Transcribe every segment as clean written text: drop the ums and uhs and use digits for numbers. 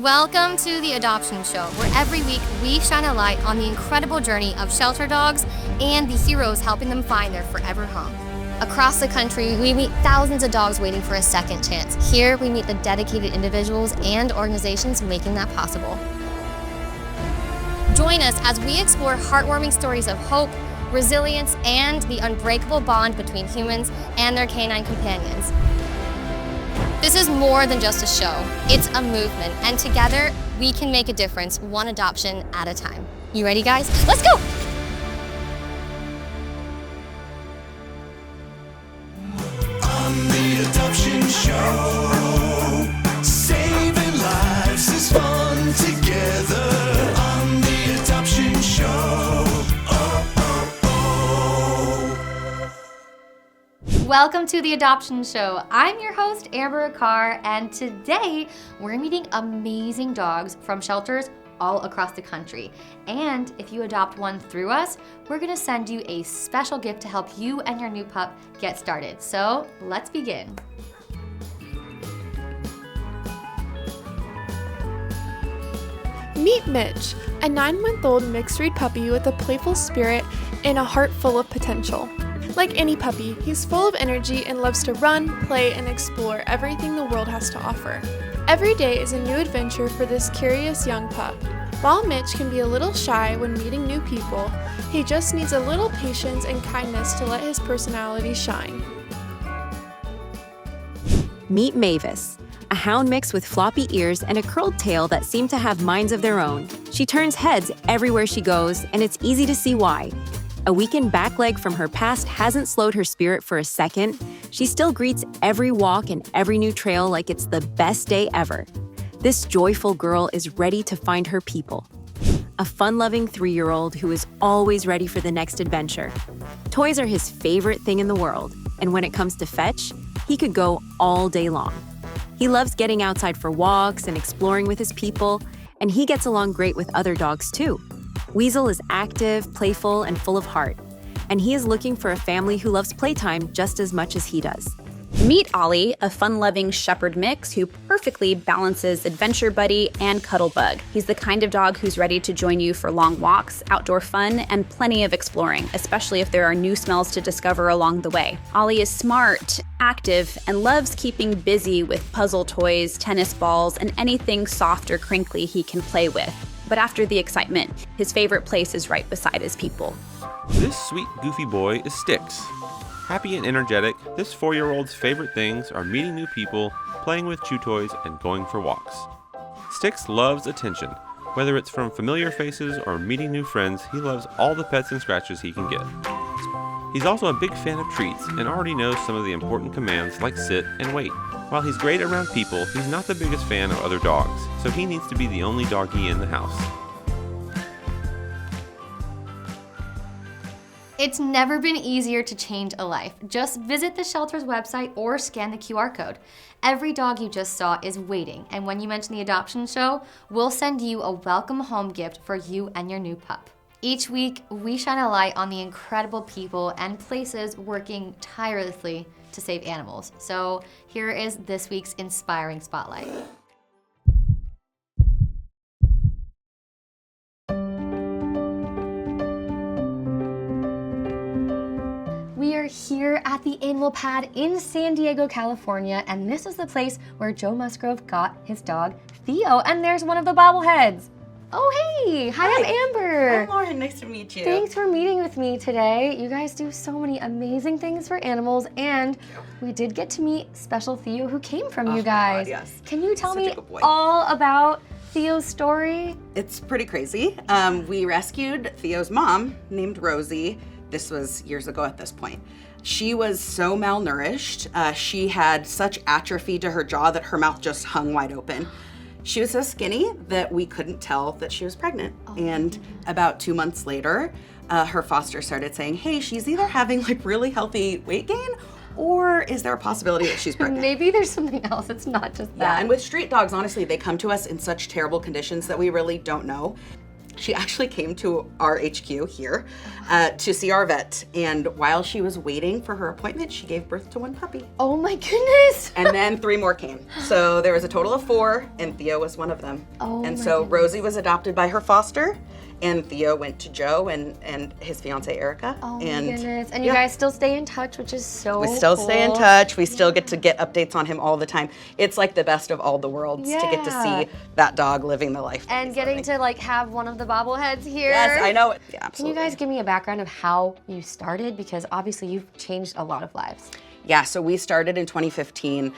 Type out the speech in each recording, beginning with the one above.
Welcome to The Adoption Show, where every week we shine a light on the incredible journey of shelter dogs and the heroes helping them find their forever home. Across the country, we meet thousands of dogs waiting for a second chance. Here, we meet the dedicated individuals and organizations making that possible. Join us as we explore heartwarming stories of hope, resilience, and the unbreakable bond between humans and their canine companions. This is more than just a show, it's a movement, and together we can make a difference, one adoption at a time. You ready, guys? Let's go! On the Adoption Show, saving lives is fun together. On the Adoption Show, Welcome to The Adoption Show. I'm your host, Amber Aquart, and today we're meeting amazing dogs from shelters all across the country. And if you adopt one through us, we're gonna send you a special gift to help you and your new pup get started. So let's begin. Meet Mitch, a 9-month-old mixed breed puppy with a playful spirit and a heart full of potential. Like any puppy, he's full of energy and loves to run, play, and explore everything the world has to offer. Every day is a new adventure for this curious young pup. While Mitch can be a little shy when meeting new people, he just needs a little patience and kindness to let his personality shine. Meet Mavis, a hound mix with floppy ears and a curled tail that seem to have minds of their own. She turns heads everywhere she goes, and it's easy to see why. A weakened back leg from her past hasn't slowed her spirit for a second. She still greets every walk and every new trail like it's the best day ever. This joyful girl is ready to find her people. A fun-loving 3-year-old who is always ready for the next adventure. Toys are his favorite thing in the world, and when it comes to fetch, he could go all day long. He loves getting outside for walks and exploring with his people, and he gets along great with other dogs too. Weasel is active, playful, and full of heart, and he is looking for a family who loves playtime just as much as he does. Meet Ollie, a fun-loving shepherd mix who perfectly balances adventure buddy and cuddle bug. He's the kind of dog who's ready to join you for long walks, outdoor fun, and plenty of exploring, especially if there are new smells to discover along the way. Ollie is smart, active, and loves keeping busy with puzzle toys, tennis balls, and anything soft or crinkly he can play with. But after the excitement, his favorite place is right beside his people. This sweet, goofy boy is Sticks. Happy and energetic, this 4-year-old's favorite things are meeting new people, playing with chew toys, and going for walks. Sticks loves attention. Whether it's from familiar faces or meeting new friends, he loves all the pets and scratches he can get. He's also a big fan of treats and already knows some of the important commands like sit and wait. While he's great around people, he's not the biggest fan of other dogs, so he needs to be the only doggy in the house. It's never been easier to change a life. Just visit the shelter's website or scan the QR code. Every dog you just saw is waiting, and when you mention the adoption show, we'll send you a welcome home gift for you and your new pup. Each week, we shine a light on the incredible people and places working tirelessly to save animals. So here is this week's inspiring spotlight. We are here at the Animal Pad in San Diego, California, and this is the place where Joe Musgrove got his dog, Theo, and there's one of the bobbleheads. Oh, hey! Hi, I'm Amber. Hi, Lauren. Nice to meet you. Thanks for meeting with me today. You guys do so many amazing things for animals, and we did get to meet Special Theo, who came from you guys. God, yes. Can you tell Such a me good boy. all about Theo's story? It's pretty crazy. We rescued Theo's mom, named Rosie. This was years ago at this point. She was so malnourished. She had such atrophy to her jaw that her mouth just hung wide open. She was so skinny that we couldn't tell that she was pregnant. And about 2 months later, her foster started saying, hey, she's either having like really healthy weight gain, or is there a possibility that she's pregnant? Maybe there's something else. It's not just that. Yeah, and with street dogs, honestly, they come to us in such terrible conditions that we really don't know. She actually came to our HQ here to see our vet, and while she was waiting for her appointment, she gave birth to one puppy. Oh my goodness. And then 3 more came. So there was a total of 4, and Theo was one of them. Oh and my so goodness. Rosie was adopted by her foster, and Theo went to Joe and his fiance Erica. Oh and my goodness. And you guys still stay in touch, which is so we still stay in cool. touch. We still get to get updates on him all the time. It's like the best of all the worlds to get to Yeah. see that dog living the life. that And he's getting living. to like have one of the bobbleheads here. Yes, I know it. Yeah, Can you absolutely. guys give me a background of how you started? Because obviously you've changed a lot of lives. Yeah, so we started in 2015.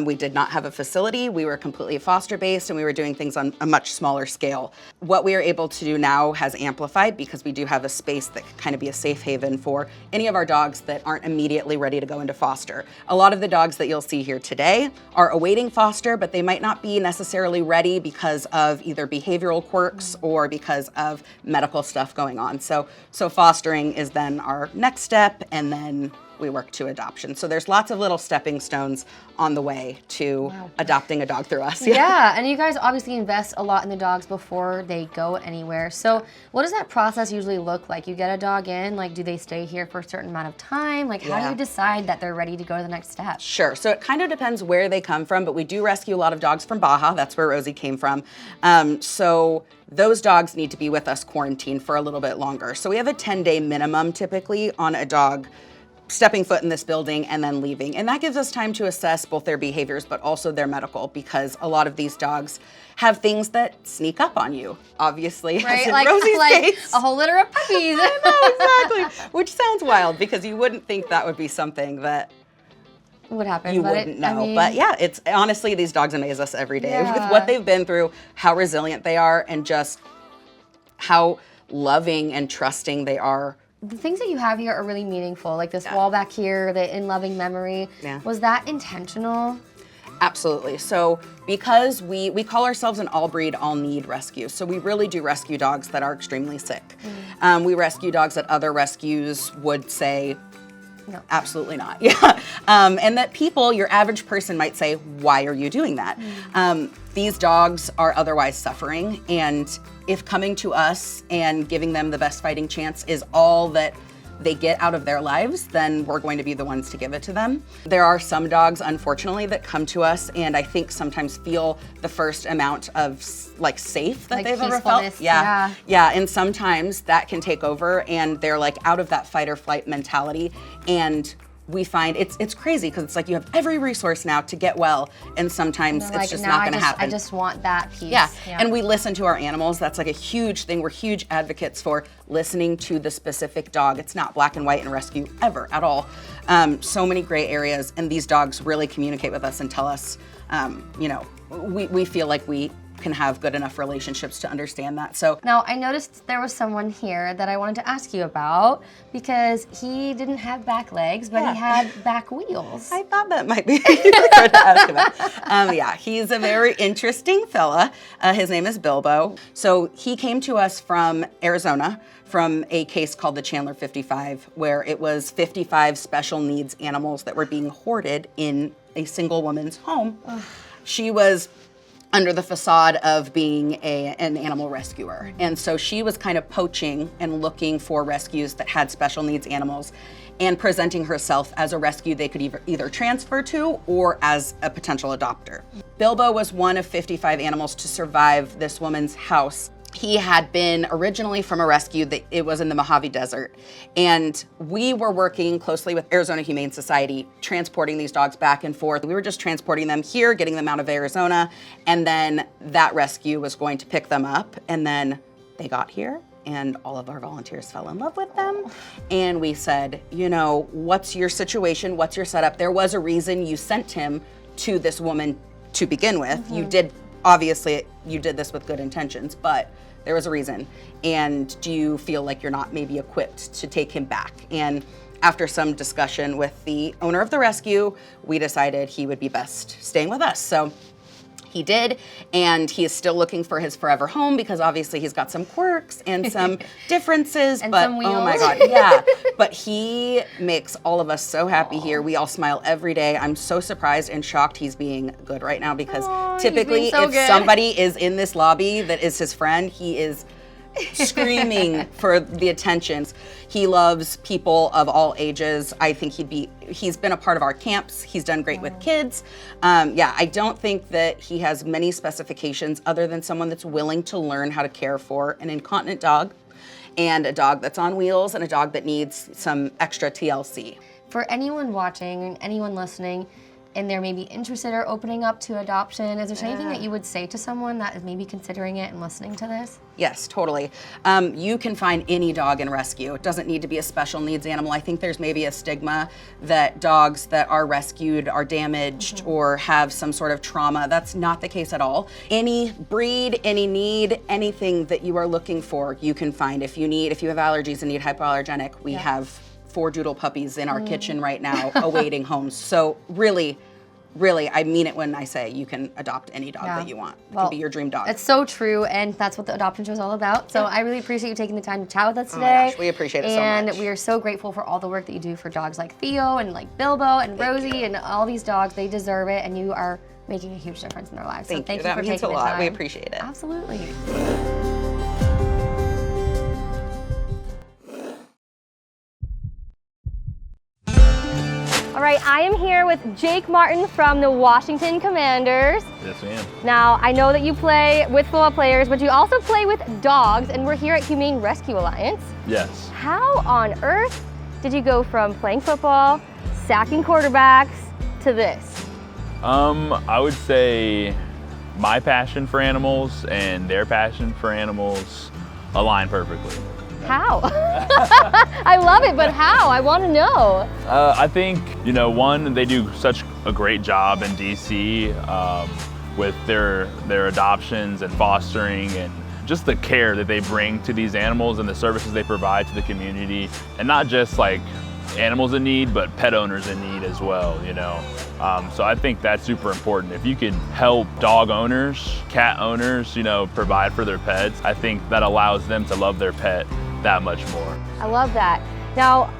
We did not have a facility. We were completely foster-based, and we were doing things on a much smaller scale. What we are able to do now has amplified because we do have a space that can kind of be a safe haven for any of our dogs that aren't immediately ready to go into foster. A lot of the dogs that you'll see here today are awaiting foster, but they might not be necessarily ready because of either behavioral quirks or because of medical stuff going on. So fostering is then our next step, and then we work to adoption. So there's lots of little stepping stones on the way to adopting a dog through us. Yeah, and you guys obviously invest a lot in the dogs before they go anywhere. So what does that process usually look like? You get a dog in, like do they stay here for a certain amount of time? Like how do Yeah. you decide that they're ready to go to the next step? Sure. So it kind of depends where they come from, but we do rescue a lot of dogs from Baja. That's where Rosie came from. So those dogs need to be with us quarantined for a little bit longer. So we have a 10-day minimum typically on a dog stepping foot in this building and then leaving. And that gives us time to assess both their behaviors, but also their medical, because a lot of these dogs have things that sneak up on you, obviously. Right, as in like, Rosie's case. a whole litter of puppies. Exactly. Which sounds wild because you wouldn't think that would be something that What happened? you but wouldn't it, know. I mean, But yeah, it's honestly, these dogs amaze us every day with Yeah. what they've been through, how resilient they are, and just how loving and trusting they are. the things that you have here are really meaningful. Like this wall back here, the in loving memory. Yeah. Was that intentional? Absolutely. So because we call ourselves an all breed, all need rescue. So we really do rescue dogs that are extremely sick. We rescue dogs that other rescues would say, No. absolutely not. Yeah. And that people, your average person might say, why are you doing that? These dogs are otherwise suffering. And if coming to us and giving them the best fighting chance is all that they get out of their lives, then we're going to be the ones to give it to them. There are some dogs, unfortunately, that come to us and I think sometimes feel the first amount of like safe that Like they've ever felt. peacefulness, Yeah. yeah. Yeah, and sometimes that can take over and they're like out of that fight or flight mentality. And we find it's crazy because it's like you have every resource now to get well, and sometimes They're it's like, just "No, not going to happen. I just want that piece. Yeah. And we listen to our animals. That's like a huge thing. We're huge advocates for listening to the specific dog. It's not black and white in rescue ever at all. So many gray areas, and these dogs really communicate with us and tell us, we feel like we can have good enough relationships to understand that. So Now, I noticed there was someone here that I wanted to ask you about because he didn't have back legs, but Yeah. he had back wheels. I thought that might be good to ask about. Yeah, he's a very interesting fella. His name is Bilbo. So he came to us from Arizona from a case called the Chandler 55, where it was 55 special needs animals that were being hoarded in a single woman's home. She was under the facade of being an animal rescuer. And so she was kind of poaching and looking for rescues that had special needs animals and presenting herself as a rescue they could either transfer to or as a potential adopter. Bilbo was one of 55 animals to survive this woman's house. He had been originally from a rescue that it was in the Mojave Desert. And we were working closely with Arizona Humane Society, transporting these dogs back and forth. We were just transporting them here, getting them out of Arizona, and then that rescue was going to pick them up. And then they got here and all of our volunteers fell in love with them. And we said, what's your situation? What's your setup? There was a reason you sent him to this woman to begin with. Obviously, you did this with good intentions, but there was a reason. And do you feel like you're not maybe equipped to take him back? And after some discussion with the owner of the rescue, we decided he would be best staying with us. So he did, and he is still looking for his forever home because obviously he's got some quirks and some differences, And but some oh my wheels. God, yeah. But he makes all of us so happy here. We all smile every day. I'm so surprised and shocked he's being good right now because Aw, he's typically being so if good. somebody is in this lobby that is his friend, he is screaming for the attentions. He loves people of all ages. I think he's been a part of our camps. He's done great with kids. Yeah, I don't think that he has many specifications other than someone that's willing to learn how to care for an incontinent dog and a dog that's on wheels and a dog that needs some extra TLC. For anyone watching and anyone listening, and they're maybe interested or opening up to adoption, is there anything that you would say to someone that is maybe considering it and listening to this? Yes, totally. You can find any dog in rescue. It doesn't need to be a special needs animal. I think there's maybe a stigma that dogs that are rescued are damaged or have some sort of trauma. That's not the case at all. Any breed, any need, anything that you are looking for, you can find. If you have allergies and need hypoallergenic, we have 4 doodle puppies in our kitchen right now awaiting homes. So really, I mean it when I say you can adopt any dog that you want. It can be your dream dog. It's so true, and that's what the adoption show is all about. So I really appreciate you taking the time to chat with us today. Oh my gosh, we appreciate it so much. And we are so grateful for all the work that you do for dogs like Theo and like Bilbo and Rosie and all these dogs. They deserve it, and you are making a huge difference in their lives. Thank you. For That means taking a the lot. time. We appreciate it. Absolutely. All right, I am here with Jake Martin from the Washington Commanders. Yes, ma'am. Now, I know that you play with football players, but you also play with dogs, and we're here at Humane Rescue Alliance. Yes. How on earth did you go from playing football, sacking quarterbacks, to this? I would say my passion for animals and their passion for animals align perfectly. How? I love it, but how? I want to know. I think, one, they do such a great job in DC with their adoptions and fostering and just the care that they bring to these animals and the services they provide to the community. And not just like animals in need, but pet owners in need as well, So I think that's super important. If you can help dog owners, cat owners, provide for their pets, I think that allows them to love their pet that much more. I love that. Now,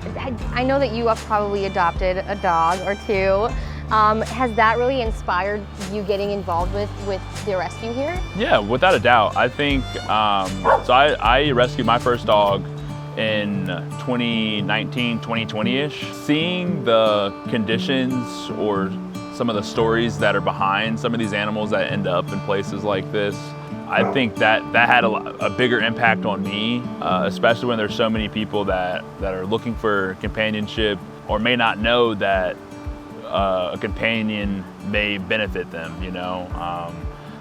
I know that you have probably adopted a dog or two. Has that really inspired you getting involved with the rescue here? Yeah, without a doubt. I think, so I rescued my first dog in 2019, 2020-ish. Seeing the conditions or some of the stories that are behind some of these animals that end up in places like this, I think that had a bigger impact on me, especially when there's so many people that are looking for companionship or may not know that a companion may benefit them,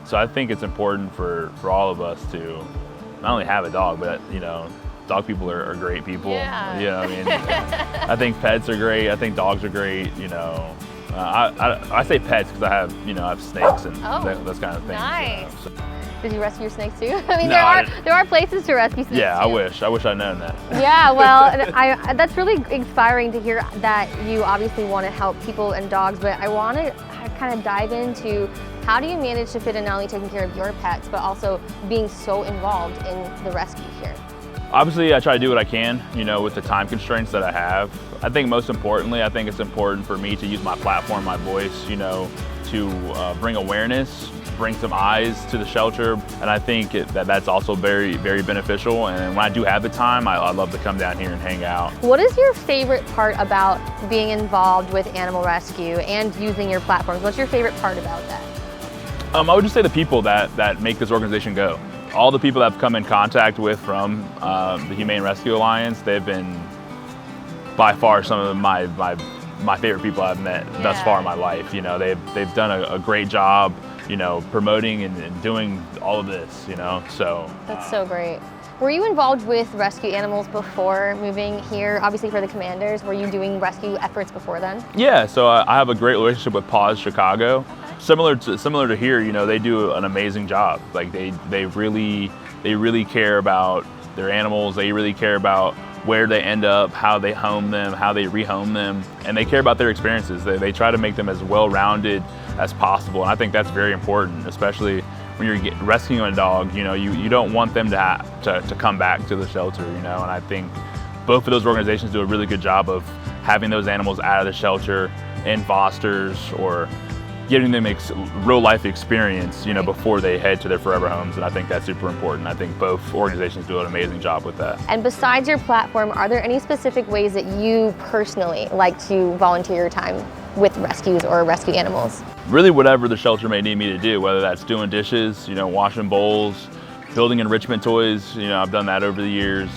So I think it's important for all of us to not only have a dog, but, dog people are great people. Yeah. I think pets are great. I think dogs are great, I say pets because I have snakes and those kind of things. Nice. So. Did you rescue snakes too? I mean, there are places to rescue snakes. Yeah, too. I wish I'd known that. Yeah, well, that's really inspiring to hear that you obviously want to help people and dogs, but I want to kind of dive into how do you manage to fit in not only taking care of your pets, but also being so involved in the rescue here? Obviously, I try to do what I can, with the time constraints that I have. I think most importantly, I think it's important for me to use my platform, my voice, to bring awareness, bring some eyes to the shelter, and I think that's also very, very beneficial. And when I do have the time, I love to come down here and hang out. What is your favorite part about being involved with animal rescue and using your platforms? What's your favorite part about that? I would just say the people that make this organization go. All the people that I've come in contact with from the Humane Rescue Alliance, they've been by far some of my favorite people I've met thus far in my life. They've done a great job, promoting and doing all of this, so. That's so great. Were you involved with rescue animals before moving here? Obviously for the Commanders, were you doing rescue efforts before then? Yeah, so I have a great relationship with Paws Chicago. Okay. Similar to here, they do an amazing job. Like they really care about their animals. They really care about where they end up, how they home them, how they rehome them, and they care about their experiences. They try to make them as well-rounded as possible, and I think that's very important, especially when you're rescuing a dog. You don't want them to come back to the shelter, and I think both of those organizations do a really good job of having those animals out of the shelter in fosters or getting them real life experience, before they head to their forever homes, and I think that's super important. I think both organizations do an amazing job with that. And besides your platform, are there any specific ways that you personally like to volunteer your time with rescues or rescue animals? Really whatever the shelter may need me to do, whether that's doing dishes, washing bowls, building enrichment toys, I've done that over the years.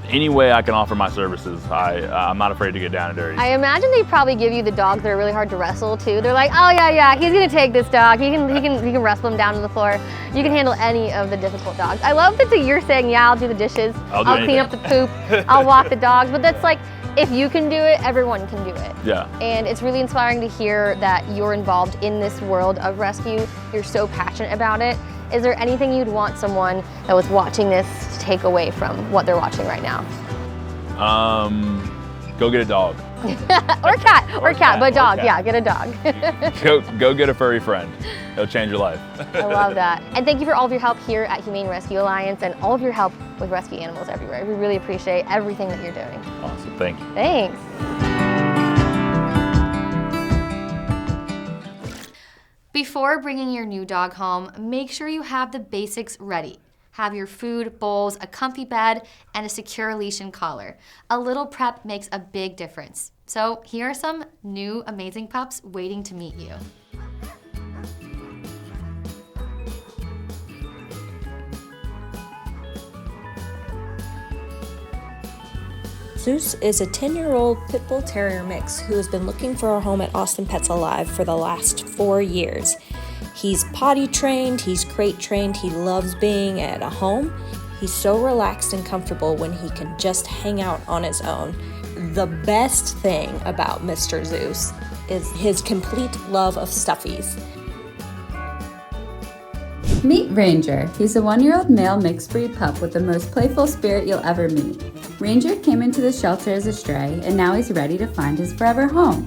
Any way I can offer my services, I'm not afraid to get down and dirty. I imagine they probably give you the dogs that are really hard to wrestle too. They're like, oh yeah, he's gonna take this dog. He can wrestle him down to the floor. You can handle any of the difficult dogs. I love that you're saying, yeah, I'll do the dishes. I'll clean up the poop. I'll walk the dogs. But that's like, if you can do it, everyone can do it. Yeah. And it's really inspiring to hear that you're involved in this world of rescue. You're so passionate about it. Is there anything you'd want someone that was watching this to take away from what they're watching right now? Go get a dog. or cat, but dog, yeah, get a dog. go get a furry friend. It'll change your life. I love that. And thank you for all of your help here at Humane Rescue Alliance and all of your help with rescue animals everywhere. We really appreciate everything that you're doing. Awesome, thank you. Thanks. Before bringing your new dog home, make sure you have the basics ready. Have your food, bowls, a comfy bed, and a secure leash and collar. A little prep makes a big difference. So here are some new amazing pups waiting to meet you. Zeus is a 10-year-old pit bull terrier mix who has been looking for a home at Austin Pets Alive for the last 4 years. He's potty trained, he's crate trained, he loves being at a home. He's so relaxed and comfortable when he can just hang out on his own. The best thing about Mr. Zeus is his complete love of stuffies. Meet Ranger. He's a 1-year-old male mixed breed pup with the most playful spirit you'll ever meet. Ranger came into the shelter as a stray, and now he's ready to find his forever home.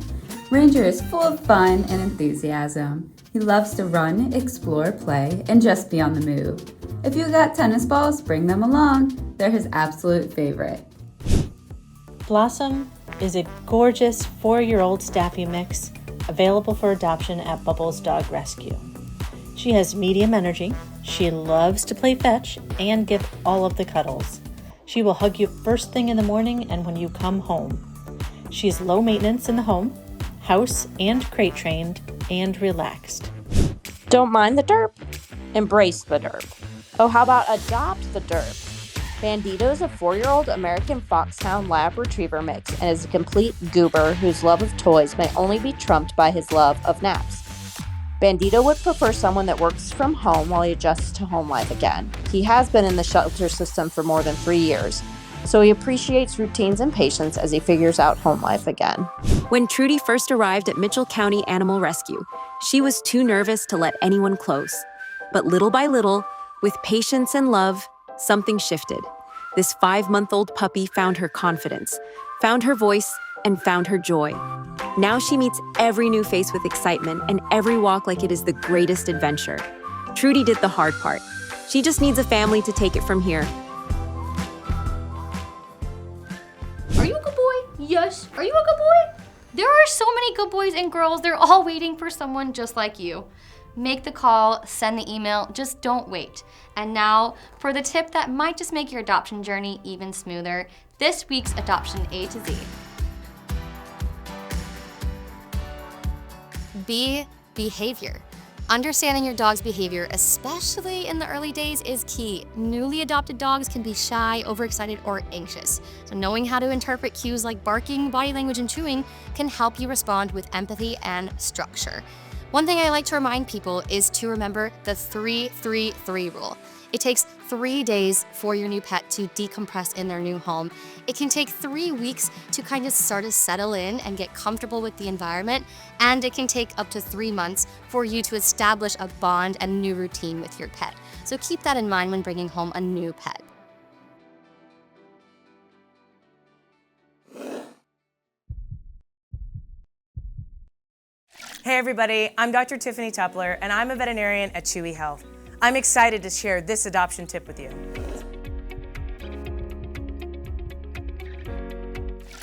Ranger is full of fun and enthusiasm. He loves to run, explore, play, and just be on the move. If you got tennis balls, bring them along. They're his absolute favorite. Blossom is a gorgeous 4-year-old Staffy mix available for adoption at Bubbles Dog Rescue. She has medium energy, she loves to play fetch, and give all of the cuddles. She will hug you first thing in the morning and when you come home. She is low maintenance in the home, house and crate trained, and relaxed. Don't mind the derp, embrace the derp. Oh, how about adopt the derp? Bandito is a 4-year-old American Foxhound Lab Retriever mix and is a complete goober whose love of toys may only be trumped by his love of naps. Bandito would prefer someone that works from home while he adjusts to home life again. He has been in the shelter system for more than 3 years, so he appreciates routines and patience as he figures out home life again. When Trudy first arrived at Mitchell County Animal Rescue, she was too nervous to let anyone close. But little by little, with patience and love, something shifted. This 5-month-old puppy found her confidence, found her voice, and found her joy. Now she meets every new face with excitement and every walk like it is the greatest adventure. Trudy did the hard part. She just needs a family to take it from here. Are you a good boy? Yes. Are you a good boy? There are so many good boys and girls. They're all waiting for someone just like you. Make the call, send the email, just don't wait. And now, for the tip that might just make your adoption journey even smoother, this week's Adoption A to Z. Behavior. Understanding your dog's behavior, especially in the early days, is key. Newly adopted dogs can be shy, overexcited, or anxious. So knowing how to interpret cues like barking, body language, and chewing can help you respond with empathy and structure. One thing I like to remind people is to remember the 3-3-3 rule. It takes 3 days for your new pet to decompress in their new home. It can take 3 weeks to kind of start to settle in and get comfortable with the environment, and it can take up to 3 months for you to establish a bond and new routine with your pet. So keep that in mind when bringing home a new pet. Hey everybody, I'm Dr. Tiffany Tupler, and I'm a veterinarian at Chewy Health. I'm excited to share this adoption tip with you.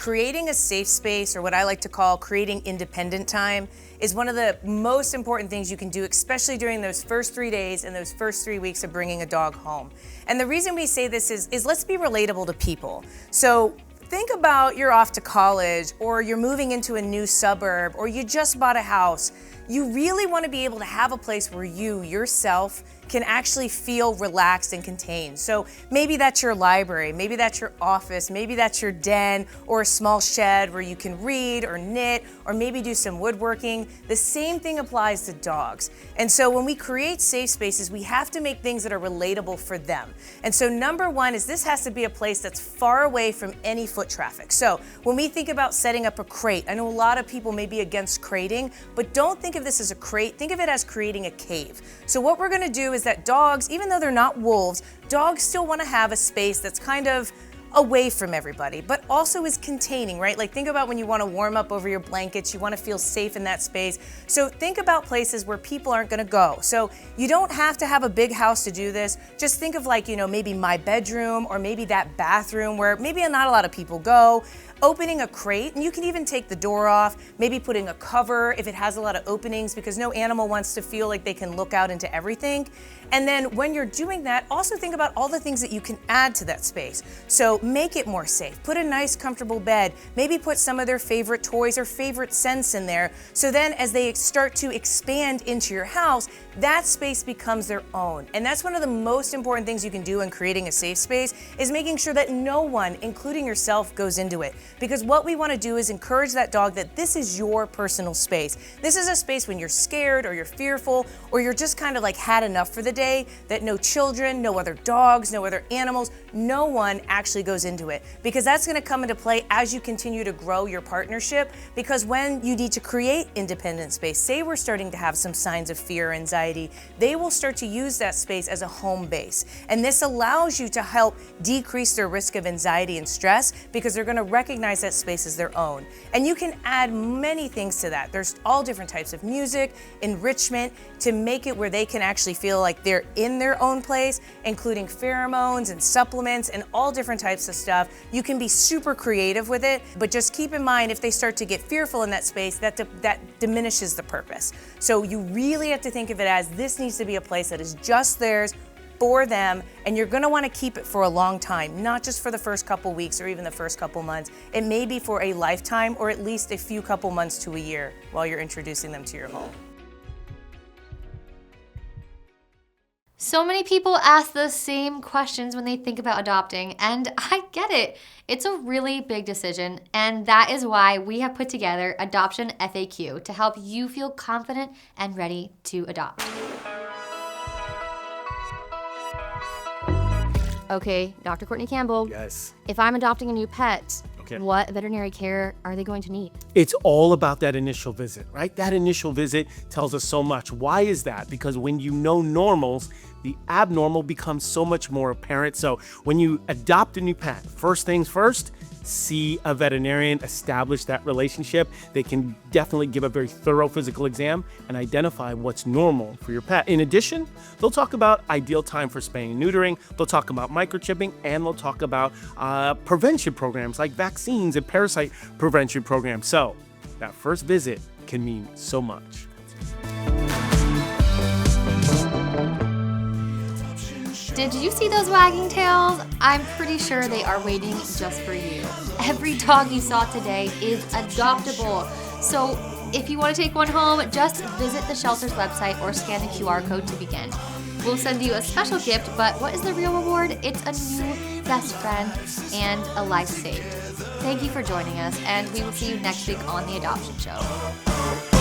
creating a safe space, or what I like to call creating independent time, is one of the most important things you can do, especially during those first 3 days and those first 3 weeks of bringing a dog home. And the reason we say this is let's be relatable to people. So think about you're off to college, or you're moving into a new suburb, or you just bought a house. You really want to be able to have a place where you, yourself, can actually feel relaxed and contained. So maybe that's your library, maybe that's your office, maybe that's your den, or a small shed where you can read or knit, or maybe do some woodworking. The same thing applies to dogs. And so when we create safe spaces, we have to make things that are relatable for them. And so number one is this has to be a place that's far away from any foot traffic. So when we think about setting up a crate, I know a lot of people may be against crating, but don't think of this as a crate, think of it as creating a cave. So what we're gonna do is that dogs, even though they're not wolves, dogs still want to have a space that's kind of away from everybody, but also is containing, right? Like think about when you want to warm up over your blankets, you want to feel safe in that space. So think about places where people aren't going to go. So you don't have to have a big house to do this. Just think of like, maybe my bedroom, or maybe that bathroom where maybe not a lot of people go. Opening a crate, and you can even take the door off, maybe putting a cover if it has a lot of openings, because no animal wants to feel like they can look out into everything. And then when you're doing that, also think about all the things that you can add to that space. So make it more safe. Put a nice, comfortable bed. Maybe put some of their favorite toys or favorite scents in there. So then as they start to expand into your house, that space becomes their own. And that's one of the most important things you can do in creating a safe space, is making sure that no one, including yourself, goes into it. Because what we want to do is encourage that dog that this is your personal space. This is a space when you're scared, or you're fearful, or you're just kind of like had enough for the day, that no children, no other dogs, no other animals, no one actually goes into it. Because that's going to come into play as you continue to grow your partnership. Because when you need to create independent space, say we're starting to have some signs of fear or anxiety, they will start to use that space as a home base. And this allows you to help decrease their risk of anxiety and stress, because they're going to recognize that space as their own. And you can add many things to that. There's all different types of music, enrichment, to make it where they can actually feel like they're in their own place, including pheromones and supplements and all different types of stuff. You can be super creative with it, but just keep in mind, if they start to get fearful in that space, that diminishes the purpose. So you really have to think of it as this needs to be a place that is just theirs, for them, and you're going to want to keep it for a long time, not just for the first couple weeks or even the first couple months. It may be for a lifetime, or at least a few couple months to a year while you're introducing them to your home. So many people ask the same questions when they think about adopting, and I get it. It's a really big decision, and that is why we have put together Adoption FAQ to help you feel confident and ready to adopt. Okay, Dr. Courtney Campbell. Yes. If I'm adopting a new pet, Okay. what veterinary care are they going to need? It's all about that initial visit, right? That initial visit tells us so much. Why is that? Because when you know normals, the abnormal becomes so much more apparent. So when you adopt a new pet, first things first, see a veterinarian, establish that relationship. They can definitely give a very thorough physical exam and identify what's normal for your pet. In addition, they'll talk about ideal time for spaying and neutering, they'll talk about microchipping, and they'll talk about prevention programs like vaccines and parasite prevention programs. So that first visit can mean so much. Did you see those wagging tails? I'm pretty sure they are waiting just for you. Every dog you saw today is adoptable. So if you want to take one home, just visit the shelter's website or scan the QR code to begin. We'll send you a special gift, but what is the real reward? It's a new best friend and a life saved. Thank you for joining us, and we will see you next week on The Adoption Show.